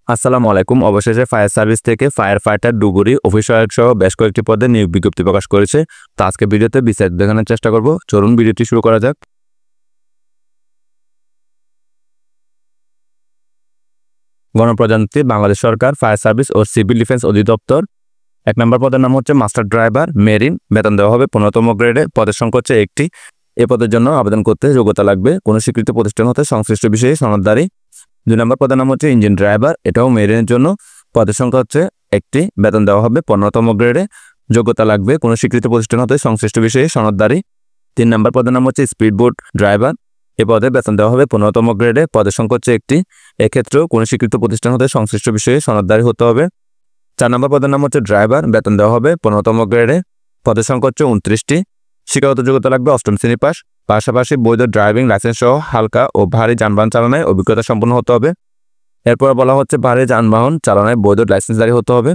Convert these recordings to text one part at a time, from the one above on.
আসসালামু আলাইকুম। অবশেষে ফায়ার সার্ভিস থেকে ফায়ার ফাইটার ডুবুরি অফিস সহায়ক সহ বেশ কয়েকটি পদে নিয়োগ বিজ্ঞপ্তি প্রকাশ করেছে। তো আজকে ভিডিওতে বিস্তারিত দেখানোর চেষ্টা করব। চলুন ভিডিওটি শুরু করা যাক। গণপ্রজাতন্ত্রী বাংলাদেশ সরকার ফায়ার সার্ভিস ও সিভিল ডিফেন্স অধিদপ্তর। 1 নম্বর পদের নাম হচ্ছে মাস্টার ড্রাইভার মেরিন। বেতন দেওয়া হবে 15তম গ্রেডে। পদের সংখ্যা হচ্ছে 1টি। এ পদের জন্য আবেদন করতে যোগ্যতা লাগবে কোনো স্বীকৃত প্রতিষ্ঠান হতে সংশ্লিষ্ট বিষয়ে সনদদারি। 2 নম্বর পদের নাম হচ্ছে ইঞ্জিন ড্রাইভার, এটাও মেরিনের জন্য। পদের সংখ্যা হচ্ছে 1টি। বেতন দেওয়া হবে 15তম গ্রেডে। যোগ্যতা লাগবে কোনো স্বীকৃত প্রতিষ্ঠান হতে সংশ্লিষ্ট বিষয়ে সনদদারি। 3 নম্বর পদের নাম হচ্ছে স্পিড বোট ড্রাইভার। এ পদে বেতন দেওয়া হবে 15তম গ্রেডে। পদের সংখ্যা হচ্ছে 1টি। এক্ষেত্রেও কোনো স্বীকৃত প্রতিষ্ঠান হতে সংশ্লিষ্ট বিষয়ে সনদদারি হতে হবে। 4 নম্বর পদের নাম হচ্ছে ড্রাইভার। বেতন দেওয়া হবে 15তম গ্রেডে। পদের সংখ্যা হচ্ছে 29টি। শিক্ষাগত যোগ্যতা লাগবে 8ম শ্রেণী পাস। পাশাপাশি বৈধ ড্রাইভিং লাইসেন্স সহ হালকা ও ভারী যানবাহন চালানোয় অভিজ্ঞতা সম্পন্ন হতে হবে। এরপর বলা হচ্ছে ভারী যানবাহন চালানোয় বৈধ লাইসেন্সধারী হতে হবে।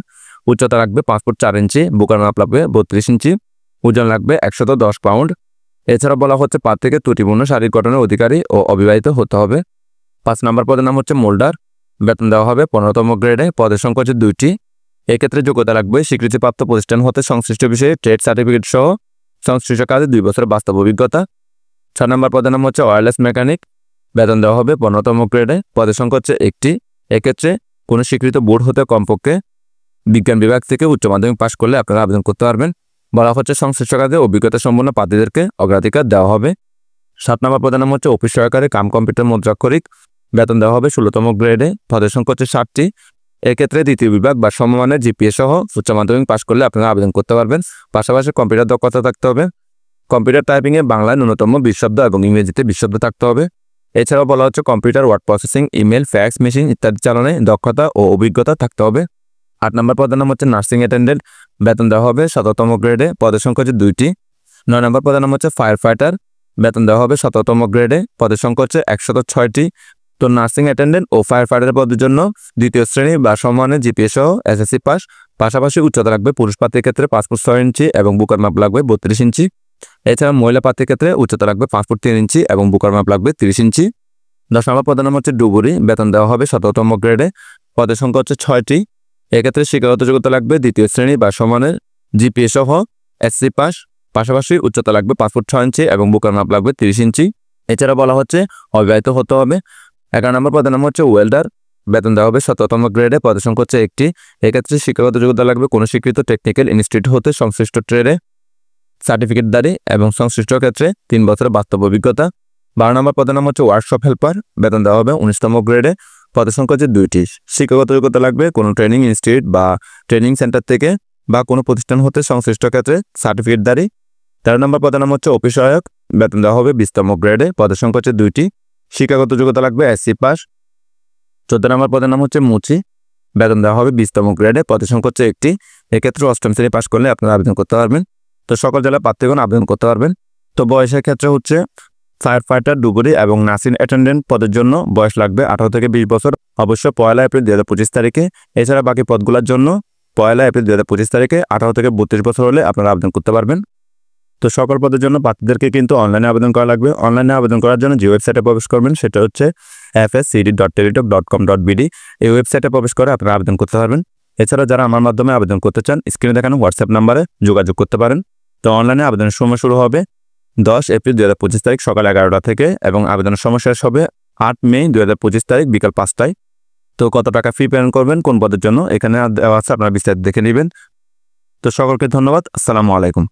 উচ্চতা রাখবে 5 ফুট 4 ইঞ্চি, বুকের মাপ লাগবে 32 ইঞ্চি, ওজন লাগবে 110 পাউন্ড। এছাড়া বলা হচ্ছে প্রার্থীকে ত্রুটিপূর্ণ শারীরিক গঠনের অধিকারী ও অবিবাহিত হতে হবে। 5 নম্বর পদের নাম হচ্ছে মোল্ডার। বেতন দেওয়া হবে 15তম গ্রেডে। পদের সংখ্যা হচ্ছে 2টি। এক্ষেত্রে যোগ্যতা লাগবে স্বীকৃতিপ্রাপ্ত প্রতিষ্ঠান হতে সংশ্লিষ্ট বিষয়ে ট্রেড সার্টিফিকেট সহ সংশ্লিষ্ট কাজে 2 বছরের বাস্তব অভিজ্ঞতা। 6 নম্বর পদের নাম হচ্ছে ওয়্যারলেস মেকানিক। বেতন দেওয়া হবে 15তম গ্রেডে। পদের সংখ্যা হচ্ছে 1টি। এক্ষেত্রে কোনো স্বীকৃত বোর্ড হতে কমপক্ষে বিজ্ঞান বিভাগ থেকে উচ্চ মাধ্যমিক পাশ করলে আপনারা আবেদন করতে পারবেন। বলা হচ্ছে সংশ্লিষ্ট কাজে অভিজ্ঞতা সম্পন্ন প্রার্থীদেরকে অগ্রাধিকার দেওয়া হবে। 7 নম্বর পদের নাম হচ্ছে অফিস সহকারী কাম কম্পিউটার মুদ্রাক্ষরিক। বেতন দেওয়া হবে 16তম গ্রেডে। পদের সংখ্যা হচ্ছে 60টি। এক্ষেত্রে দ্বিতীয় বিভাগ বা সমমানের জিপিএ সহ উচ্চ মাধ্যমিক পাশ করলে আপনারা আবেদন করতে পারবেন। পাশাপাশি কম্পিউটার দক্ষতা থাকতে হবে। কম্পিউটার টাইপিংয়ে বাংলায় ন্যূনতম 20 শব্দ এবং ইংরেজিতে 20 শব্দ থাকতে হবে। এছাড়াও বলা হচ্ছে computer word processing, email, fax machine ইত্যাদি চালানোয় দক্ষতা ও অভিজ্ঞতা থাকতে হবে। 8 নম্বর পদের নাম হচ্ছে নার্সিং অ্যাটেন্ডেন্ট। বেতন দেওয়া হবে 17তম গ্রেডে। পদের সংখ্যা হচ্ছে 2টি। 9 নম্বর পদের নাম হচ্ছে ফায়ার ফাইটার। বেতন দেওয়া হবে 17তম গ্রেডে। পদের সংখ্যা হচ্ছে 106টি। তো নার্সিং অ্যাটেন্ডেন্ট ও ফায়ার ফাইটার পদের জন্য দ্বিতীয় শ্রেণী বা সমমানের জিপিএ সহ এসএসসি পাস। পাশাপাশি উচ্চতা লাগবে পুরুষ প্রার্থীর ক্ষেত্রে 5 ফুট 6 ইঞ্চি এবং বুকের মাপ লাগবে 32 ইঞ্চি। এছাড়া মহিলা প্রার্থীর ক্ষেত্রে উচ্চতা লাগবে 5 ফুট 3 ইঞ্চি এবং বুকের মাপ লাগবে 30 ইঞ্চি। 10 নম্বর পদের নাম হচ্ছে ডুবুরি। বেতন দেওয়া হবে 17তম গ্রেডে। পদের সংখ্যা হচ্ছে 6টি। এক্ষেত্রে শিক্ষাগত যোগ্যতা লাগবে দ্বিতীয় শ্রেণী বা সমানের জিপিএ সহ এসসি পাস। পাশাপাশি উচ্চতা লাগবে 5 ফুট 6 ইঞ্চি এবং বুকের মাপ লাগবে 30 ইঞ্চি। এছাড়া বলা হচ্ছে অবিবাহিত হতে হবে। 11 নম্বর পদের নাম হচ্ছে ওয়েল্ডার। বেতন দেওয়া হবে 17তম গ্রেডে। পদের সংখ্যা হচ্ছে 1টি। এক্ষেত্রে শিক্ষাগত যোগ্যতা লাগবে কোনো স্বীকৃত টেকনিক্যাল ইনস্টিটিউট হতে সংশ্লিষ্ট ট্রেডে সার্টিফিকেটধারী এবং সংশ্লিষ্ট ক্ষেত্রে 3 বছরের বাস্তব অভিজ্ঞতা। 12 নম্বর পদের নাম হচ্ছে ওয়ার্কশপ হেল্পার। বেতন দেওয়া হবে 19তম গ্রেডে। পদের সংখ্যা হচ্ছে 2টি। শিক্ষাগত যোগ্যতা লাগবে কোনো ট্রেনিং ইনস্টিটিউট বা ট্রেনিং সেন্টার থেকে বা কোনো প্রতিষ্ঠান হতে সংশ্লিষ্ট ক্ষেত্রে সার্টিফিকেটধারী। 13 নম্বর পদের নাম হচ্ছে অফিস সহায়ক। বেতন দেওয়া হবে 20তম গ্রেডে। পদের সংখ্যা হচ্ছে 2টি। শিক্ষাগত যোগ্যতা লাগবে এসসি পাস। 14 নম্বর পদের নাম হচ্ছে মুচি। বেতন দেওয়া হবে 20তম গ্রেডে। পদের সংখ্যা হচ্ছে 1টি। এক্ষেত্রে 8ম শ্রেণী পাশ করলে আপনারা আবেদন করতে পারবেন। তো সকল জেলার প্রার্থীগণ আবেদন করতে পারবেন। তো বয়সের ক্ষেত্রে হচ্ছে ফায়ার ফাইটার ডুবুরি এবং নার্সিং অ্যাটেন্ডেন্ট পদের জন্য বয়স লাগবে 18 থেকে 20 বছর, অবশ্য 1 এপ্রিল 2025 তারিখে। এছাড়া বাকি পদগুলোর জন্য 1 এপ্রিল 2025 তারিখে 18 থেকে 32 বছর হলে আপনারা আবেদন করতে পারবেন। তো সকল পদের জন্য প্রার্থীদেরকে কিন্তু অনলাইনে আবেদন করা লাগবে। অনলাইনে আবেদন করার জন্য যে ওয়েবসাইটে প্রবেশ করবেন সেটা হচ্ছে fscd.teletalk.com.bd। এই ওয়েবসাইটে প্রবেশ করে আপনারা আবেদন করতে পারবেন। এছাড়া যারা আমার মাধ্যমে আবেদন করতে চান স্ক্রিনে দেখানো হোয়াটসঅ্যাপ নাম্বারে যোগাযোগ করতে পারেন। তো অনলাইনে আবেদনের সময় শুরু হবে 10 এপ্রিল 2025 তারিখ সকাল 11টা থেকে এবং আবেদনের সময় শেষ হবে 8 মে 2025 তারিখ বিকাল 5টায়। তো কত টাকা ফি পেমেন্ট করবেন কোন পদের জন্য এখানে দেওয়া আছে, আপনারা বিস্তারিত দেখে নেবেন। তো সকলকে ধন্যবাদ। আসসালামু আলাইকুম।